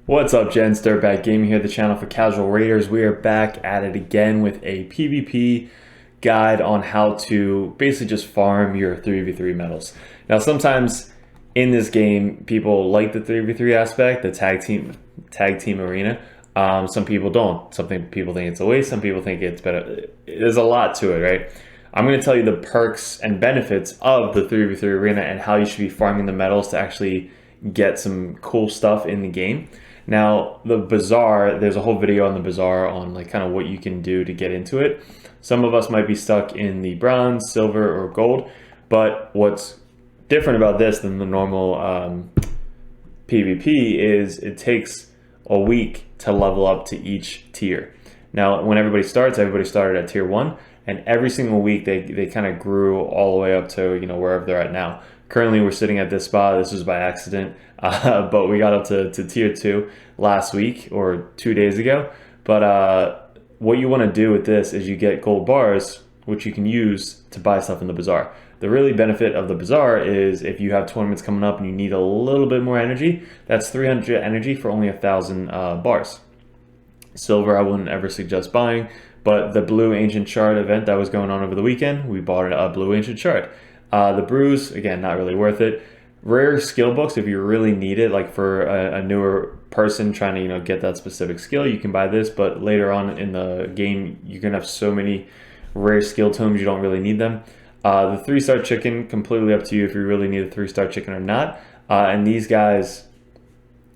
What's up, gents? Dirtbag Gaming here, the channel for casual raiders. We are back at it again with a PvP guide on how to basically just farm your 3v3 medals. Now, sometimes in this game, people like the 3v3 aspect, the tag team arena. Some people don't. Some people think it's a waste. Some people think it's better. There's a lot to it, right? I'm going to tell you the perks and benefits of the 3v3 arena and how you should be farming the medals to actually get some cool stuff in the game. Now, the Bazaar, there's a whole video on the Bazaar on like kind of what you can do to get into it. Some of us might be stuck in the bronze, silver, or gold, but what's different about this than the normal PvP is it takes a week to level up to each tier. Now, when everybody started at tier 1, and every single week they kind of grew all the way up to wherever they're at now. Currently, we're sitting at this spot. This was by accident, but we got up to tier 2 last week or 2 days ago. But what you want to do with this is you get gold bars, which you can use to buy stuff in the Bazaar. The really benefit of the Bazaar is if you have tournaments coming up and you need a little bit more energy, that's 300 energy for only 1,000 bars. Silver, I wouldn't ever suggest buying, but the blue ancient shard event that was going on over the weekend, we bought a blue ancient shard. The brews, again, not really worth it. Rare skill books, if you really need it, like for a newer person trying to get that specific skill, you can buy this. But later on in the game, you can have so many rare skill tomes, you don't really need them. The 3-star chicken, completely up to you if you really need a 3-star chicken or not. And these guys,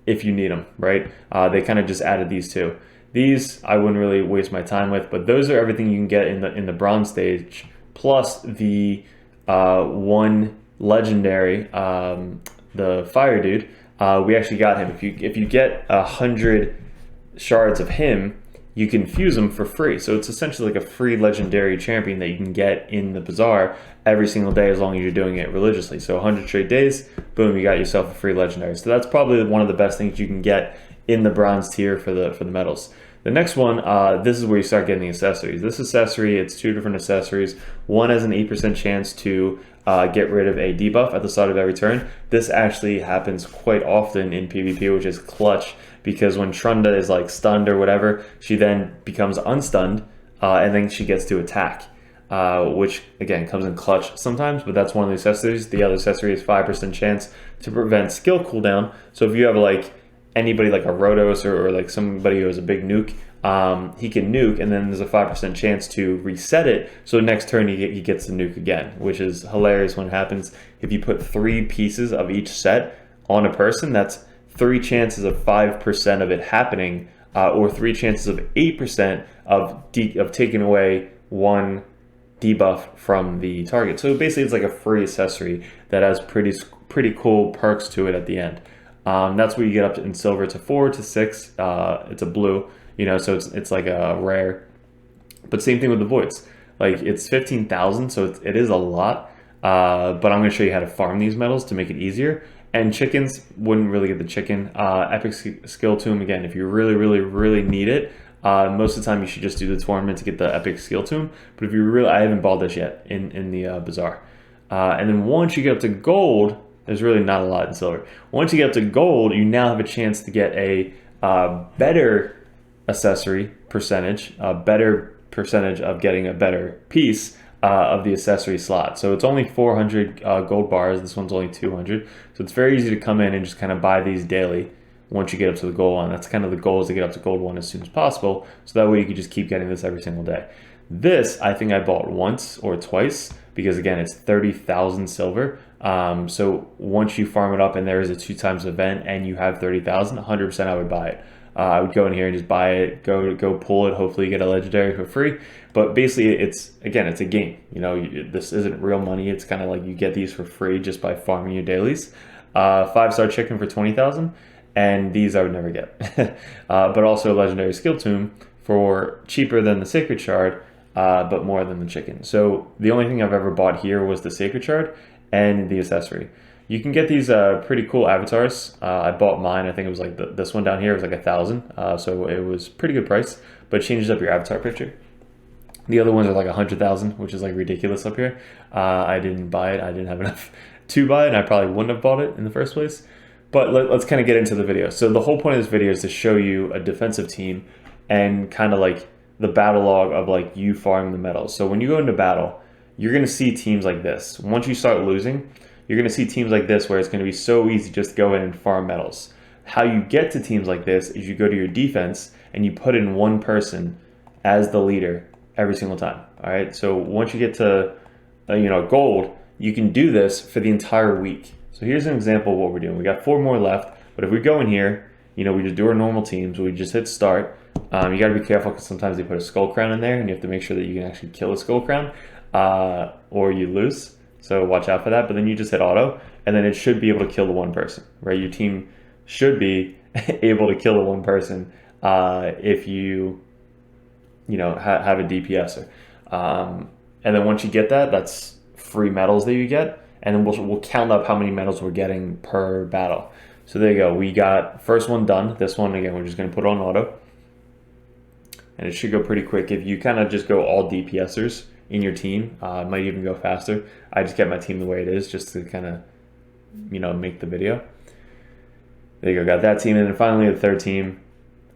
if you need them, right? They kind of just added these two. These I wouldn't really waste my time with, but those are everything you can get in the bronze stage, plus the one legendary, the fire dude. We actually got him. If you get 100 shards of him, you can fuse them for free. So it's essentially like a free legendary champion that you can get in the Bazaar every single day as long as you're doing it religiously. So 100 straight days, boom, you got yourself a free legendary. So that's probably one of the best things you can get in the bronze tier for the medals. The next one, this is where you start getting the accessories. This accessory, it's 2 different accessories. One has an 8% chance to get rid of a debuff at the start of every turn. This actually happens quite often in PvP, which is clutch, because when Trunda is like stunned or whatever, she then becomes unstunned, and then she gets to attack, which again comes in clutch sometimes, but that's one of the accessories. The other accessory is 5% chance to prevent skill cooldown. So if you have like anybody like a Rotos or like somebody who has a big nuke, he can nuke, and then there's a 5% chance to reset it, so next turn he gets the nuke again, which is hilarious when it happens. If you put 3 pieces of each set on a person, that's 3 chances of 5% of it happening, or 3 chances of 8% of taking away 1 debuff from the target. So basically it's like a free accessory that has pretty cool perks to it at the end. That's where you get up to, in silver, to 4 to 6. It's a blue, so it's like a rare. But same thing with the voids. Like it's 15,000, so it is a lot. But I'm going to show you how to farm these medals to make it easier. And chickens, wouldn't really get the chicken. Epic skill tomb, again, if you really need it. Most of the time you should just do the tournament to get the epic skill tomb. But if you really, I haven't bought this yet in the Bazaar. And then once you get up to gold, there's really not a lot in silver. Once you get up to gold, you now have a chance to get a better accessory percentage, a better percentage of getting a better piece of the accessory slot. So it's only 400 gold bars. This one's only 200. So it's very easy to come in and just kind of buy these daily once you get up to the gold one. That's kind of the goal, is to get up to gold 1 as soon as possible. So that way you can just keep getting this every single day. This, I think I bought once or twice, because again, it's 30,000 silver. So once you farm it up and there is a 2 times event and you have 30,000, 100% I would buy it. I would go in here and just buy it, go pull it, hopefully you get a legendary for free. But basically it's a game. This isn't real money. It's kind of like you get these for free just by farming your dailies. 5-star chicken for 20,000, and these I would never get. But also a legendary skill tomb for cheaper than the sacred shard, but more than the chicken. So the only thing I've ever bought here was the sacred shard and the accessory. You can get these pretty cool avatars. I bought mine. I think it was like this one down here was like 1,000. So it was pretty good price, but it changes up your avatar picture. The other ones are like 100,000, which is like ridiculous up here. I didn't buy it. I didn't have enough to buy it, and I probably wouldn't have bought it in the first place. But let's kind of get into the video. So the whole point of this video is to show you a defensive team and kind of like the battle log of like you farming the medals. So when you go into battle, you're going to see teams like this. Once you start losing, you're going to see teams like this where it's going to be so easy just to go in and farm medals. How you get to teams like this is you go to your defense and you put in one person as the leader every single time. All right. So once you get to gold, you can do this for the entire week. So here's an example of what we're doing. We got 4 more left, but if we go in here, we just do our normal teams. We just hit start. You got to be careful because sometimes they put a skull crown in there, and you have to make sure that you can actually kill a skull crown, or you lose. So watch out for that. But then you just hit auto, and then it should be able to kill the one person, right? Your team should be able to kill the one person if you have a DPSer. And then once you get that, that's free medals that you get. And then we'll count up how many medals we're getting per battle. So there you go. We got first one done. This one, again, we're just going to put on auto. And it should go pretty quick. If you kind of just go all DPSers in your team, it might even go faster. I just kept my team the way it is just to kind of, make the video. There you go. Got that team. And then finally the third team,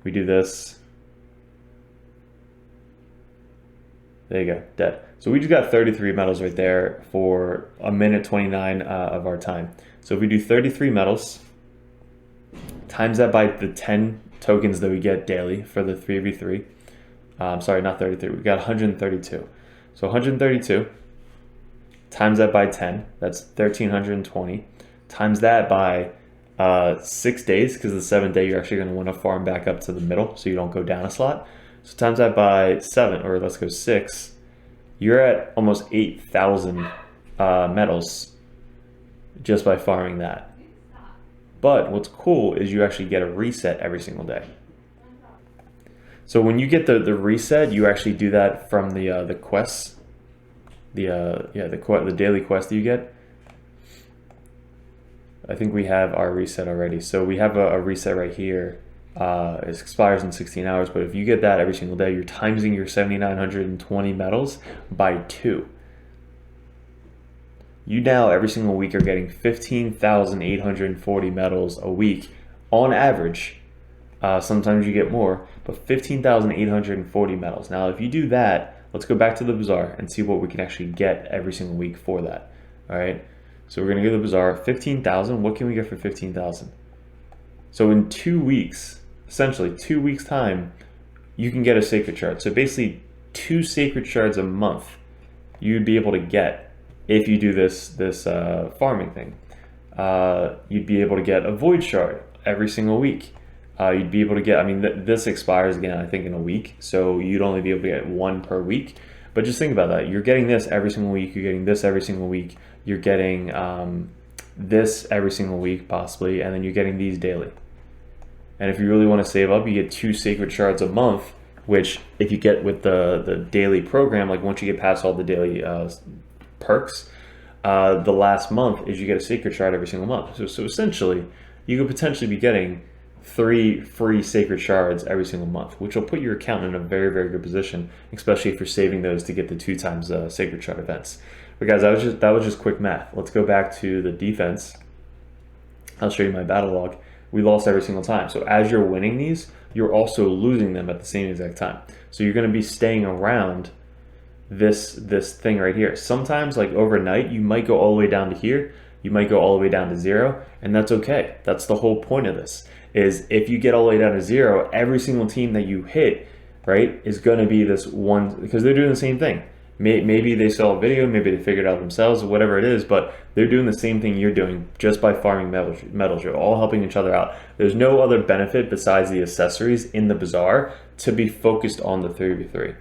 we do this. There you go, dead. So we just got 33 medals right there for 1:29 of our time. So if we do 33 medals, times that by the 10 tokens that we get daily for the 3v3. Sorry, not 33, we got 132. So 132, times that by 10, that's 1,320. Times that by 6 days, because the 7th day you're actually going to want to farm back up to the middle so you don't go down a slot. So times that by 7, or let's go 6, you're at almost 8,000 medals just by farming that. But what's cool is you actually get a reset every single day. So when you get the reset, you actually do that from the quests, the daily quest that you get. I think we have our reset already. So we have a reset right here. It expires in 16 hours, but if you get that every single day, you're timesing your 7,920 medals by 2. You now every single week are getting 15,840 medals a week on average. Sometimes you get more, but 15,840 medals. Now, if you do that, let's go back to the bazaar and see what we can actually get every single week for that. All right. So we're gonna go to the bazaar. 15,000. What can we get for 15,000? So in 2 weeks. Essentially 2 weeks time, you can get a sacred shard. So basically 2 sacred shards a month you'd be able to get if you do this farming thing. You'd be able to get a void shard every single week. You'd be able to get, this expires again, I think in a week. So you'd only be able to get 1 per week. But just think about that. You're getting this every single week. You're getting this every single week. You're getting this every single week possibly. And then you're getting these daily. And if you really want to save up, you get 2 sacred shards a month, which if you get with the daily program, like once you get past all the daily perks, the last month is you get a sacred shard every single month. So essentially, you could potentially be getting 3 free sacred shards every single month, which will put your account in a very, very good position, especially if you're saving those to get the 2 times sacred shard events. But guys, that was just quick math. Let's go back to the defense. I'll show you my battle log. We lost every single time. So as you're winning these, you're also losing them at the same exact time. So you're going to be staying around this thing right here. Sometimes, like overnight, you might go all the way down to here. You might go all the way down to 0, and that's okay. That's the whole point of this, is if you get all the way down to 0, every single team that you hit, right, is going to be this one, because they're doing the same thing. Maybe they saw a video, maybe they figured it out themselves, or whatever it is, but they're doing the same thing you're doing just by farming medals. You're all helping each other out. There's no other benefit besides the accessories in the bazaar to be focused on the 3v3.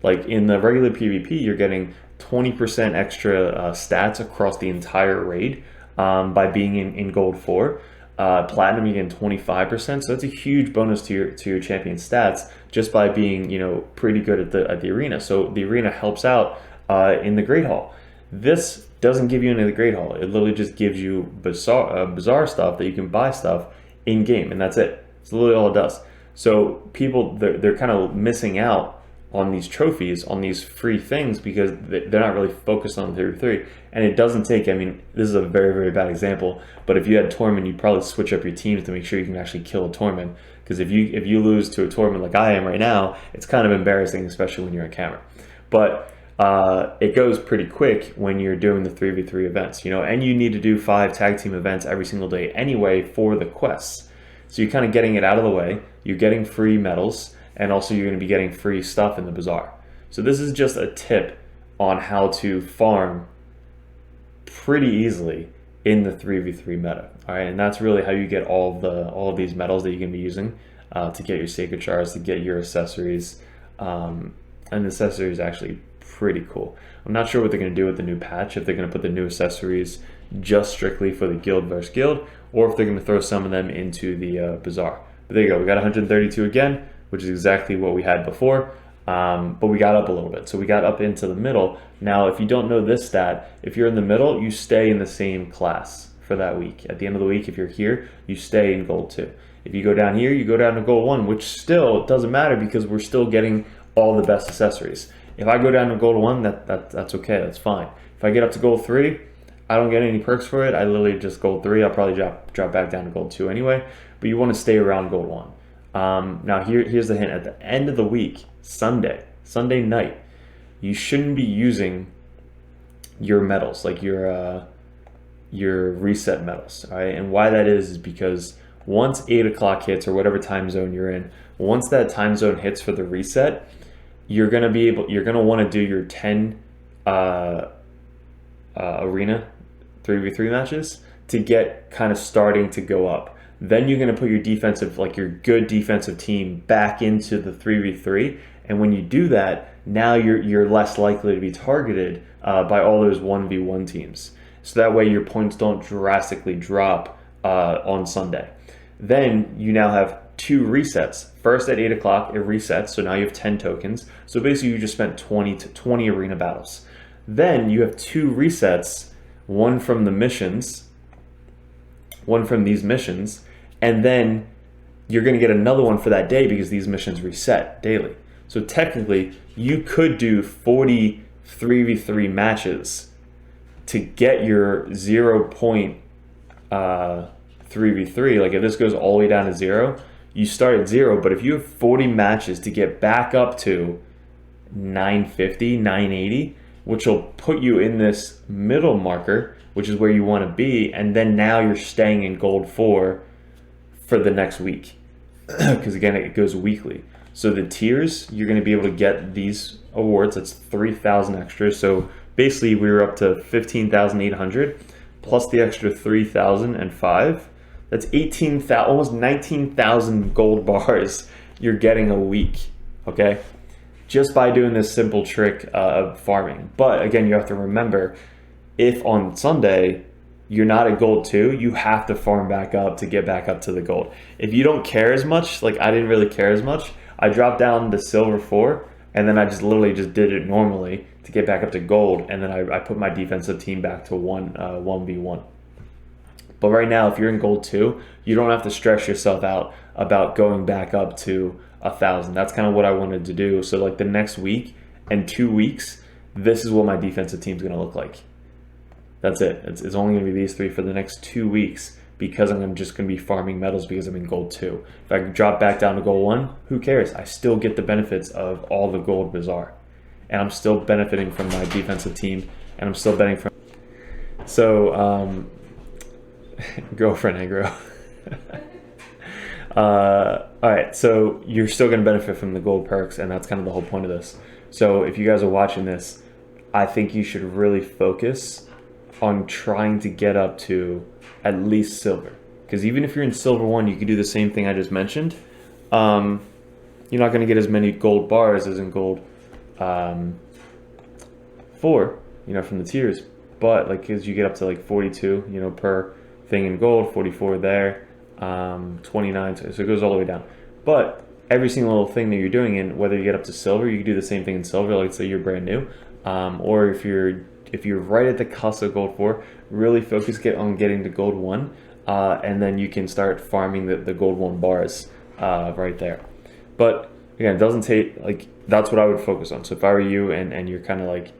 Like in the regular PvP, you're getting 20% extra stats across the entire raid by being in gold 4. Platinum, you're getting 25%, so that's a huge bonus to your champion stats just by being pretty good at the arena. So the arena helps out in the Great Hall. This doesn't give you any of the Great Hall. It literally just gives you bazaar stuff that you can buy stuff in game, and that's it. It's literally all it does. So people they're kind of missing out on these trophies, on these free things, because they're not really focused on 3v3. And it doesn't take, I mean, this is a very, very bad example, but if you had Torment, you'd probably switch up your teams to make sure you can actually kill a Torment. Because if you lose to a Torment like I am right now, it's kind of embarrassing, especially when you're on camera. But it goes pretty quick when you're doing the 3v3 events, you know, and you need to do 5 tag team events every single day anyway for the quests. So you're kind of getting it out of the way, you're getting free medals, and also you're going to be getting free stuff in the bazaar. So this is just a tip on how to farm pretty easily in the 3v3 meta. All right, and that's really how you get all of these medals that you can be using to get your sacred shards, to get your accessories. And the accessories actually pretty cool. I'm not sure what they're going to do with the new patch, if they're going to put the new accessories just strictly for the guild versus guild, or if they're going to throw some of them into the bazaar. But there you go, we got 132 again, which is exactly what we had before, but we got up a little bit. So we got up into the middle. Now, if you don't know this stat, if you're in the middle, you stay in the same class for that week. At the end of the week, if you're here, you stay in gold 2. If you go down here, you go down to gold 1, which still doesn't matter because we're still getting all the best accessories. If I go down to gold 1, that's okay, that's fine. If I get up to gold 3, I don't get any perks for it. I literally just gold 3. I'll probably drop back down to gold 2 anyway, but you want to stay around gold 1. Now here's the hint. At the end of the week, Sunday night, you shouldn't be using your medals, like your reset medals. All right, and why that is because once 8 o'clock hits, or whatever time zone you're in, once that time zone hits for the reset, you're gonna want to do your 10 arena 3v3 matches to get kind of starting to go up. Then you're going to put your defensive, like your good defensive team, back into the 3v3, and when you do that, now you're less likely to be targeted by all those 1v1 teams. So that way your points don't drastically drop on Sunday. Then you now have 2 resets. First at 8 o'clock, it resets, so now you have 10 tokens. So basically you just spent 20 arena battles. Then you have 2 resets, one from the missions, one from these missions, and then you're going to get another one for that day because these missions reset daily. So technically, you could do 40 3v3 matches to get your 0 point 3v3. Like if this goes all the way down to 0, you start at 0, but if you have 40 matches to get back up to 950, 980, which will put you in this middle marker, which is where you want to be, and then now you're staying in gold 4 for the next week, because again, it goes weekly. So the tiers, you're going to be able to get these awards. That's 3,000 extras. So basically, we were up to 15,800 plus the extra 3,005. That's 18,000, almost 19,000 gold bars you're getting a week. Okay, just by doing this simple trick of farming. But again, you have to remember, if on Sunday you're not at gold 2, you have to farm back up to get back up to the gold. If you don't care as much, like I didn't really care as much, I dropped down to silver 4, and then I just literally just did it normally to get back up to gold, and then I put my defensive team back to 1v1. But right now, if you're in gold 2, you don't have to stress yourself out about going back up to 1,000. That's kind of what I wanted to do. So like the next week and 2 weeks, this is what my defensive team is going to look like. That's it. It's only going to be these 3 for the next 2 weeks because I'm just going to be farming medals because I'm in gold 2. If I drop back down to gold 1, who cares? I still get the benefits of all the gold bazaar. And I'm still benefiting from my defensive team, and I'm still benefiting from... So, girlfriend aggro. All right, so you're still going to benefit from the gold perks, and that's kind of the whole point of this. So if you guys are watching this, I think you should really focus on trying to get up to at least silver, because even if you're in silver 1, you can do the same thing I just mentioned. You're not going to get as many gold bars as in gold 4, you know, from the tiers, but like as you get up to like 42, you know, per thing in gold, 44 there, 29, so it goes all the way down. But every single little thing that you're doing, in whether you get up to silver, you can do the same thing in silver, like say you're brand new, or if you're right at the cusp of gold 4, really focus on getting to gold 1, and then you can start farming the gold 1 bars right there. But again, it doesn't take, like, that's what I would focus on. So if I were you and you're kind of like,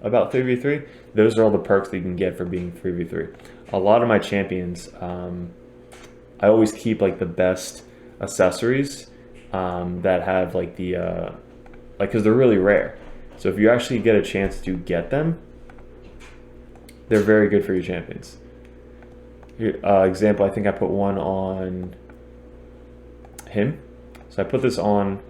about 3v3, those are all the perks that you can get for being 3v3. A lot of my champions, I always keep like the best accessories that have like the, like, because they're really rare. So if you actually get a chance to get them, they're very good for your champions. Example, I think I put one on him. So I put this on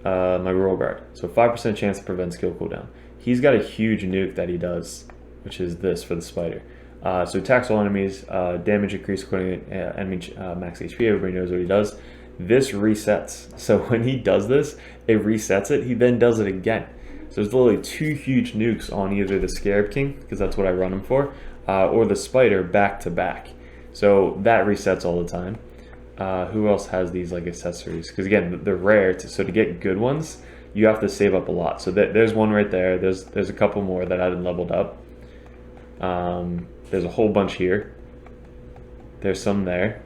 my royal guard. So 5% chance to prevent skill cooldown. He's got a huge nuke that he does, which is this for the spider. So attacks all enemies, damage increase according to enemy max HP. Everybody knows what he does. This resets. So when he does this, it resets it. He then does it again. So there's literally 2 huge nukes on either the Scarab King, because that's what I run him for, or the spider back to back. So that resets all the time. Who else has these like accessories? Because again, they're rare. So to get good ones, you have to save up a lot. So there's one right there. There's a couple more that I hadn't leveled up. There's a whole bunch here. There's some there,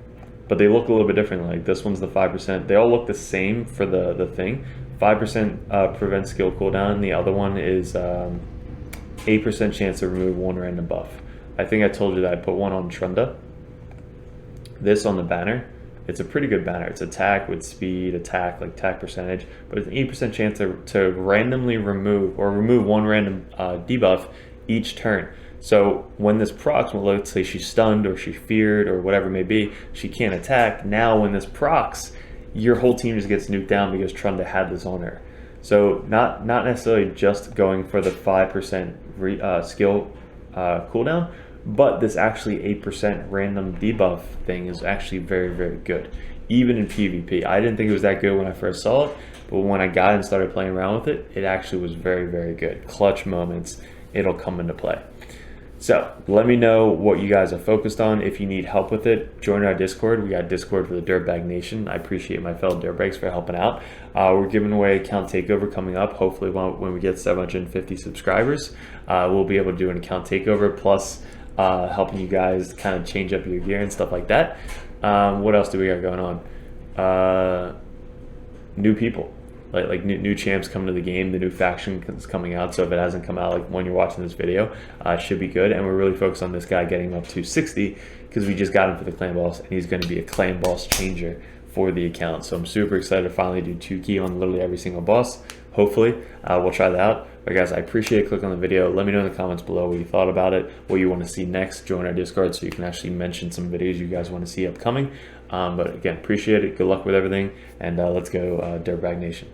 but they look a little bit different. Like this one's the 5%. They all look the same for the thing. 5% prevent skill cooldown. The other one is 8% chance to remove 1 random buff. I think I told you that I put one on Trunda. This on the banner. It's a pretty good banner. It's attack with speed, attack percentage, but it's an 8% chance to randomly remove 1 random debuff each turn. So when this procs, well, let's say she's stunned or she's feared or whatever it may be, she can't attack. Now when this procs, your whole team just gets nuked down because Trunda had this on her. So not necessarily just going for the 5% skill cooldown, but this actually 8% random debuff thing is actually very, very good, even in PvP. I didn't think it was that good when I first saw it, but when I got it and started playing around with it, it actually was very, very good. Clutch moments, it'll come into play. So let me know what you guys are focused on. If you need help with it, join our Discord. We got Discord for the Dirtbag Nation. I appreciate my fellow Dirtbags for helping out. We're giving away account takeover coming up. Hopefully when we get 750 subscribers, we'll be able to do an account takeover, plus helping you guys kind of change up your gear and stuff like that. What else do we got going on? New people. Like new champs come to the game, the new faction is coming out. So if it hasn't come out like when you're watching this video, it should be good. And we're really focused on this guy getting up to 60 because we just got him for the clan boss, and he's going to be a clan boss changer for the account. So I'm super excited to finally do 2 key on literally every single boss. Hopefully we'll try that out. But guys, I appreciate it. Click on the video. Let me know in the comments below what you thought about it, what you want to see next. Join our Discord so you can actually mention some videos you guys want to see upcoming. But again, appreciate it. Good luck with everything, and let's go Dirtbag Nation.